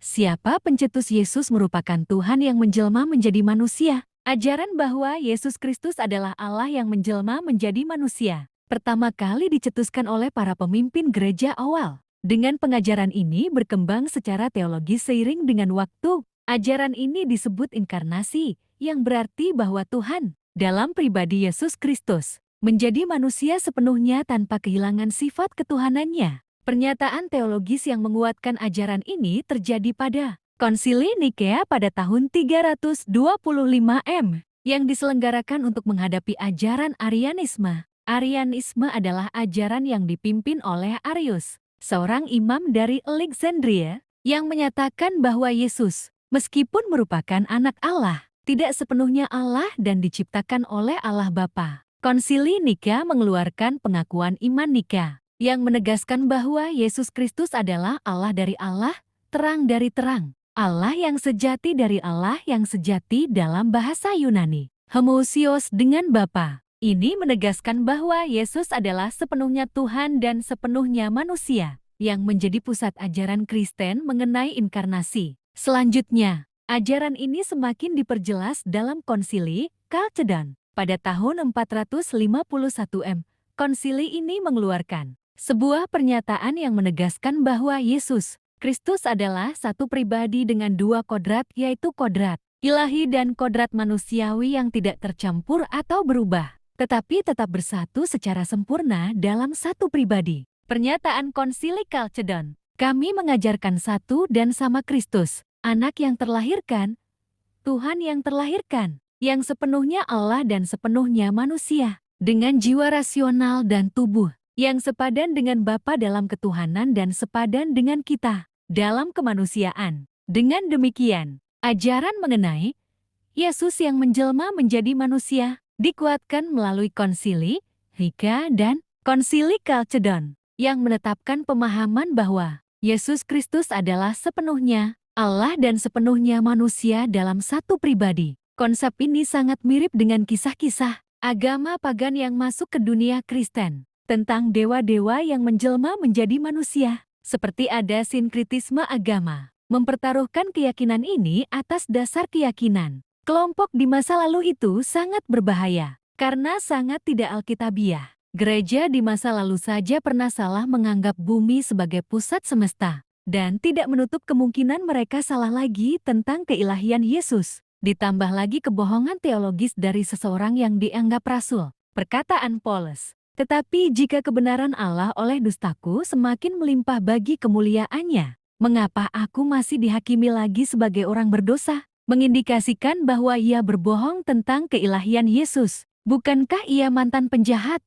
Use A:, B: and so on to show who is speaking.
A: Siapa pencetus Yesus merupakan Tuhan yang menjelma menjadi manusia. Ajaran bahwa Yesus Kristus adalah Allah yang menjelma menjadi manusia pertama kali dicetuskan oleh para pemimpin gereja awal. Dengan pengajaran ini berkembang secara teologis seiring dengan waktu. Ajaran ini disebut inkarnasi, yang berarti bahwa Tuhan, dalam pribadi Yesus Kristus, menjadi manusia sepenuhnya tanpa kehilangan sifat ketuhanannya. Pernyataan teologis yang menguatkan ajaran ini terjadi pada Konsili Nikea pada tahun 325 M, yang diselenggarakan untuk menghadapi ajaran Arianisme. Arianisme adalah ajaran yang dipimpin oleh Arius, seorang imam dari Alexandria, yang menyatakan bahwa Yesus, meskipun merupakan anak Allah, tidak sepenuhnya Allah dan diciptakan oleh Allah Bapa. Konsili Nikea mengeluarkan pengakuan iman Nikea, yang menegaskan bahwa Yesus Kristus adalah Allah dari Allah, terang dari terang, Allah yang sejati dari Allah yang sejati dalam bahasa Yunani, homoousios dengan Bapa. Ini menegaskan bahwa Yesus adalah sepenuhnya Tuhan dan sepenuhnya manusia, yang menjadi pusat ajaran Kristen mengenai inkarnasi. Selanjutnya, ajaran ini semakin diperjelas dalam Konsili Chalcedon pada tahun 451 M. Konsili ini mengeluarkan sebuah pernyataan yang menegaskan bahwa Yesus Kristus adalah satu pribadi dengan dua kodrat, yaitu kodrat ilahi dan kodrat manusiawi yang tidak tercampur atau berubah, tetapi tetap bersatu secara sempurna dalam satu pribadi. Pernyataan Konsili Chalcedon, kami mengajarkan satu dan sama Kristus, anak yang terlahirkan, Tuhan yang terlahirkan, yang sepenuhnya Allah dan sepenuhnya manusia, dengan jiwa rasional dan tubuh yang sepadan dengan Bapa dalam ketuhanan dan sepadan dengan kita dalam kemanusiaan. Dengan demikian, ajaran mengenai Yesus yang menjelma menjadi manusia dikuatkan melalui Konsili Nikea dan Konsili Chalcedon, yang menetapkan pemahaman bahwa Yesus Kristus adalah sepenuhnya Allah dan sepenuhnya manusia dalam satu pribadi. Konsep ini sangat mirip dengan kisah-kisah agama pagan yang masuk ke dunia Kristen tentang dewa-dewa yang menjelma menjadi manusia. Seperti ada sinkritisme agama, mempertaruhkan keyakinan ini atas dasar keyakinan kelompok di masa lalu itu sangat berbahaya, karena sangat tidak alkitabiah. Gereja di masa lalu saja pernah salah menganggap bumi sebagai pusat semesta, dan tidak menutup kemungkinan mereka salah lagi tentang keilahian Yesus. Ditambah lagi kebohongan teologis dari seseorang yang dianggap rasul. Perkataan Paulus, tetapi jika kebenaran Allah oleh dustaku semakin melimpah bagi kemuliaannya, mengapa aku masih dihakimi lagi sebagai orang berdosa? Mengindikasikan bahwa ia berbohong tentang keilahian Yesus. Bukankah ia mantan penjahat?